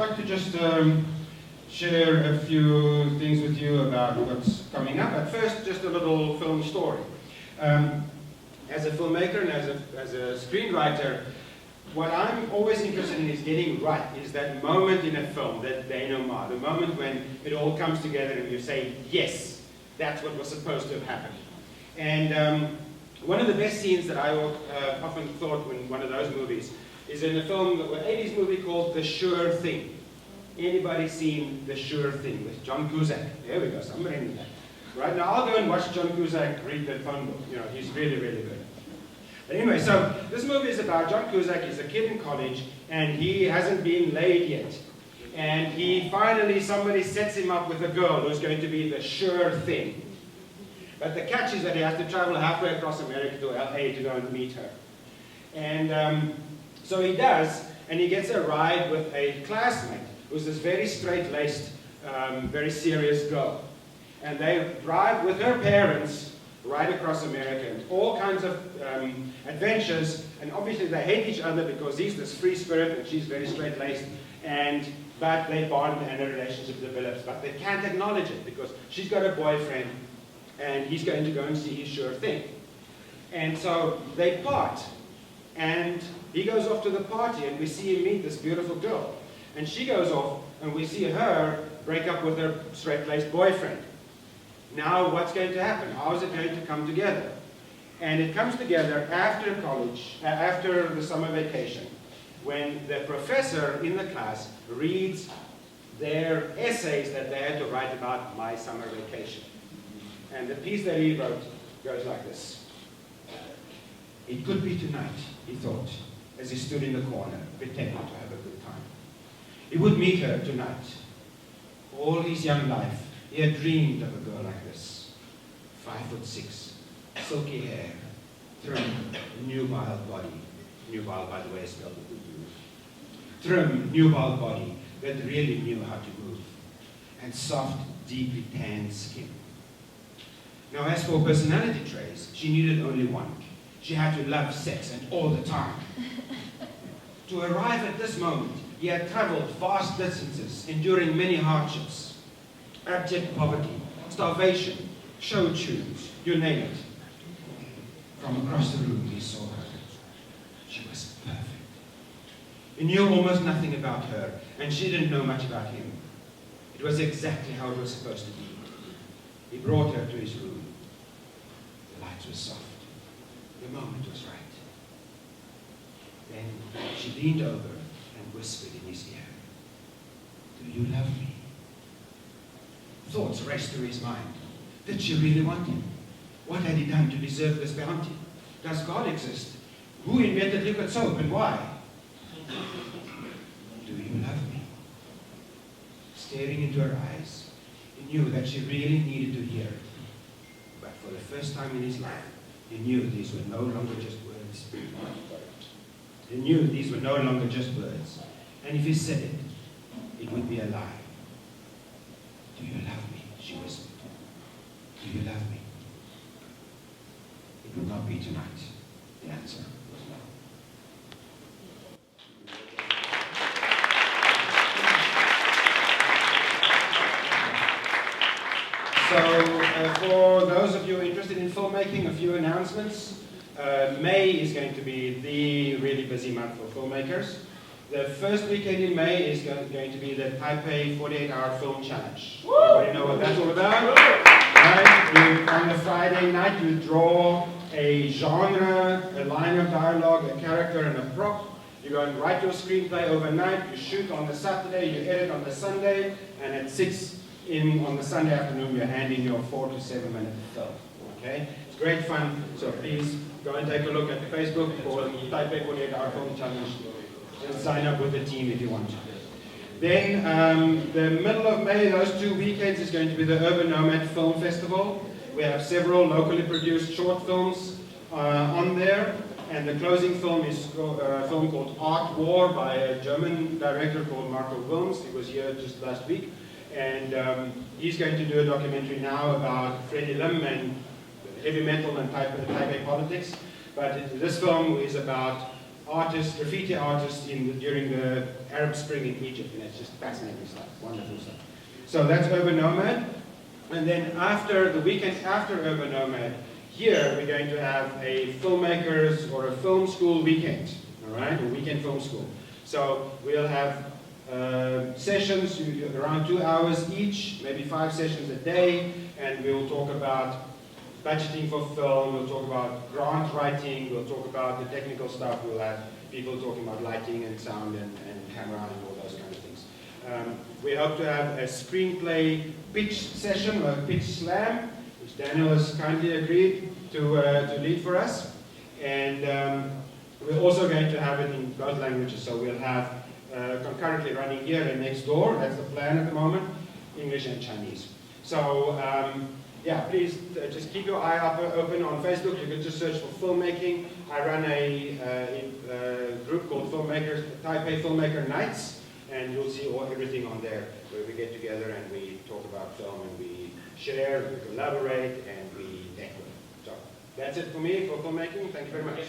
like to just share a few things with you about what's coming up. But first, just a little film story. As a filmmaker and as a screenwriter, what I'm always interested in is getting right, is that moment in a film, that denouement, the moment when it all comes together and you say, yes, that's what was supposed to have happened. And one of the best scenes that I often thought when one of those movies is in a film, an 80s movie called The Sure Thing. Anybody seen The Sure Thing with John Cusack? There we go, somebody knew that. Right now, I'll go and watch John Cusack read that phone book. You know, he's really, really good. But anyway, so this movie is about John Cusack. He's a kid in college, and he hasn't been laid yet. And he finally, somebody sets him up with a girl who's going to be the sure thing. But the catch is that he has to travel halfway across America to LA to go and meet her. And so he does, and he gets a ride with a classmate who's this very straight-laced, very serious girl. And they drive with her parents right across America, and all kinds of adventures. And obviously they hate each other because he's this free spirit and she's very straight-laced. But they bond and a relationship develops. But they can't acknowledge it because she's got a boyfriend and he's going to go and see his sure thing. And so they part. And he goes off to the party and we see him meet this beautiful girl. And she goes off and we see her break up with her straight-laced boyfriend. Now what's going to happen? How is it going to come together? And it comes together after college, after the summer vacation, when the professor in the class reads their essays that they had to write about my summer vacation. And the piece that he wrote goes like this. It could be tonight, he thought, as he stood in the corner, pretending to have a good time. He would meet her tonight. All his young life, he had dreamed of a girl like this. 5'6", silky hair, trim, nubile body. Nubile, by the way, is spelled with U. Trim, nubile body that really knew how to move. And soft, deeply tanned skin. Now, as for personality traits, she needed only one. She had to love sex and all the time. To arrive at this moment, he had traveled vast distances, enduring many hardships. Abject poverty, starvation, show tunes, you name it. From across the room, he saw her. She was perfect. He knew almost nothing about her, and she didn't know much about him. It was exactly how it was supposed to be. He brought her to his room. The lights were soft. The moment was right. Then she leaned over and whispered in his ear, "Do you love me?" Thoughts raced through his mind. Did she really want him? What had he done to deserve this bounty? Does God exist? Who invented liquid soap and why? Do you love me? Staring into her eyes, he knew that she really needed to hear it. But for the first time in his life, he knew these were no longer just words. He knew these were no longer just words. And if he said it, it would be a lie. Do you love me? She whispered. Do you love me? It would not be tonight. The answer was no. So, for those of you interested in filmmaking, a few announcements. May is going to be the really busy month for filmmakers. The first weekend in May is going to be the Taipei 48-hour film challenge. Everybody know what that's all about? Right? On the Friday night, you draw a genre, a line of dialogue, a character, and a prop. You go and write your screenplay overnight. You shoot on the Saturday, you edit on the Sunday, and at 6 on the Sunday afternoon, you're handing your 4 to 7 minute film. Okay? It's great fun, so please go and take a look at Facebook for the Taipei 48-hour film challenge. And sign up with the team if you want to. Then, the middle of May, those 2 weekends, is going to be the Urban Nomad Film Festival. We have several locally produced short films on there. And the closing film is a film called Art War by a German director called Marco Wilms. He was here just last week. And he's going to do a documentary now about Freddie Lim and heavy metal and Taipei politics. But this film is about artists, graffiti artists during the Arab Spring in Egypt, and it's just fascinating stuff, wonderful stuff. So that's Urban Nomad. And then after the weekend after Urban Nomad, here we're going to have a filmmakers or a film school weekend, all right, a weekend film school. So we'll have sessions around 2 hours each, maybe 5 sessions a day, and we'll talk about budgeting for film, we'll talk about grant writing, we'll talk about the technical stuff, we'll have people talking about lighting and sound and camera and all those kind of things. We hope to have a screenplay pitch session, or a pitch slam, which Daniel has kindly agreed to lead for us. And we're also going to have it in both languages, so we'll have concurrently running here and next door, that's the plan at the moment, English and Chinese. So yeah, please just keep your eye open on Facebook. You can just search for filmmaking. I run a group called Taipei Filmmaker Nights, and you'll see everything on there where we get together and we talk about film and we share, we collaborate, and we network. So that's it for me for filmmaking. Thank you very much.